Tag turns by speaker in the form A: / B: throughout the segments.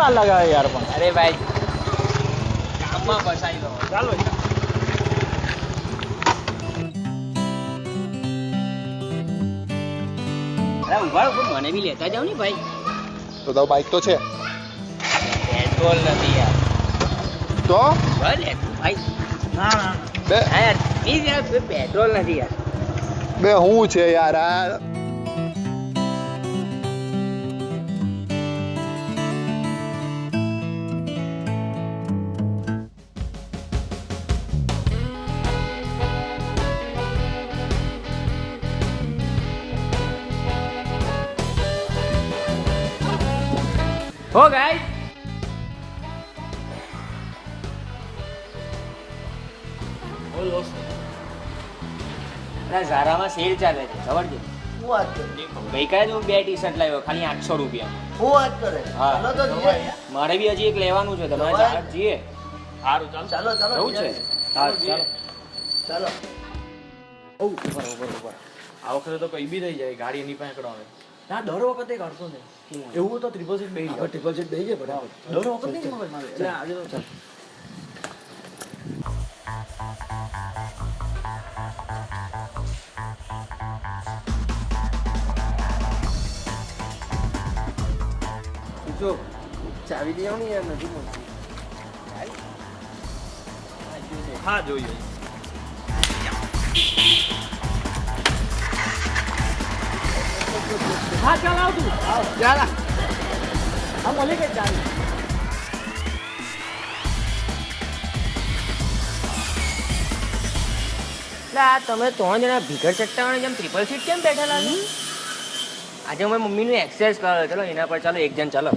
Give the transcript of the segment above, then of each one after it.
A: વાર લગાવે યાર પણ.
B: અરે ભાઈ કામમાં ફસાઈ લો.
A: ચાલો
B: અરે ઉભા મને બી લેતા જાવ ને ભાઈ.
C: તો તારું બાઈક તો છે
B: પેટ્રોલ નથી યાર.
C: તો
B: ભલે ભાઈ.
A: ના ના
C: બે
B: હા યાર પ્લીઝ યાર પેટ્રોલ નથી યાર.
C: બે હું છે યાર આ
B: હો ગાઈસ ઝારામાં સેલ ચાલે છે જબરજસ્ત.
D: શું વાત કરે?
B: ગઈકાલે જ હું 2 ટી-શર્ટ લાવ્યો ખાલી 800 રૂપિયા.
D: શું વાત કરે?
B: હા.
D: ચાલો તો જઈએ.
B: મારે બી હજી એક લેવાનું છે તમારે
D: જવાય.
B: જઈએ.
A: સારું ચાલો.
D: ચાલો ચાલો
B: જવું છે હા ચાલો.
D: ચાલો
A: ઓ ઉપર આ વખતે તો કઈ બી થઈ જાય ગાડી એની પાસે કરાવે ના દર વખતે કાઢતો ને એવું તો ટ્રિપલ સીટ બેહી જાય ટ્રિપલ સીટ બેહી જાય બરાબર દર વખતે નહીં મગજ મારે એટલે આજે તો ચાલ
D: જો ચાવી દે ને યાર નથી મળતી.
A: હા જોઈએ હા ચાલ આવ તું
D: ચાલ
A: હા મળી ગઈ ચાલ
B: એટલે આ તમે 3 જણા ભીગર ચટ્ટાવાળા જેમ ટ્રિપલ સીટ કેમ બેઠેલા છો? આજે હું મારી મમ્મીનું એક્સરસાઇઝ કરો ચલો એના પર ચાલો એક જણ ચાલો.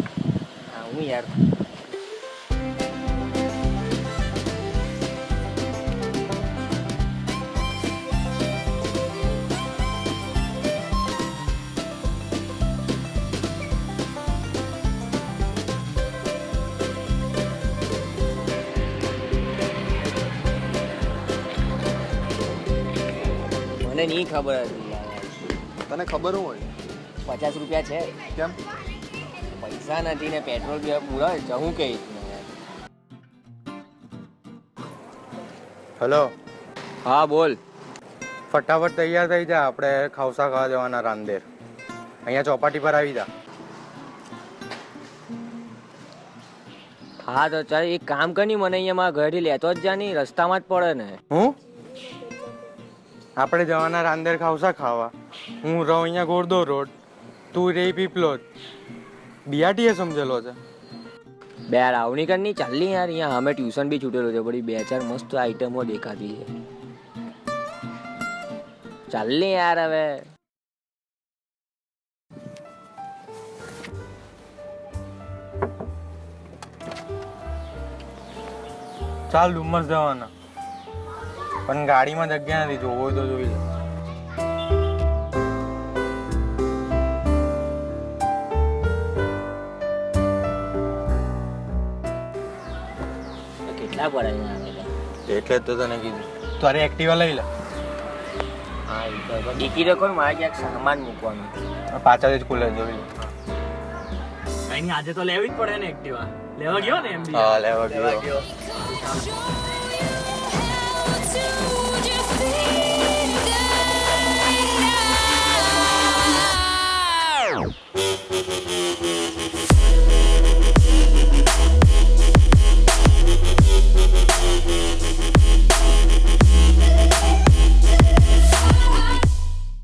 B: હા હું યાર મને નહીં ખબર હતી યાર.
C: તને ખબર હોય
B: 50 રૂપિયા છે
C: કેમ
B: પૈસા નથી ને પેટ્રોલ બી પૂરા જવું કે
E: હેલો
B: હા બોલ.
E: ફટાફટ તૈયાર થઈ જા આપણે ખાવસા ખાવા જવાના રાંદેર અહીંયા ચોપાટી પર આવી જા
B: હા તો ચાલ એક કામ કરની મને અહીંયા મારા ઘરેથી લેતો જ જા નહીં રસ્તામાં જ પડે ને.
E: હું આપણે જવાના રાંદેર ખાવસા ખાવા હું રહું અહીંયા ગોરદો રોડ તું રહી પીપલોદ બીઆરટીએ સમજેલો છે
B: બે રાવણી કરની ચાલની યાર અહીંયા અમે ટ્યુશન બી છૂટેલું છે બધી 2-4 મસ્ત આઈટમો દેખાતી છે. ચાલની યાર હવે
E: ચાલ ડુમસ જવાના પણ ગાડીમાં જગ્યા નથી જોવો હોય તો જોઈ લે
B: કેટલા પડે અહીંયા
E: એટલે જ તો તને કીધું તારે એક્ટિવા લઈ લે
B: હા ડીકી તો કોણ મારે ક્યાંક સામાન મૂકવાનું.
E: પાછળ જ ખુલે જોઈ લે
A: કઈ નહીં આજે તો લેવી જ પડે ને એક્ટિવા લેવા ગયો ને એમ બી
E: હા લેવા ગયો
F: to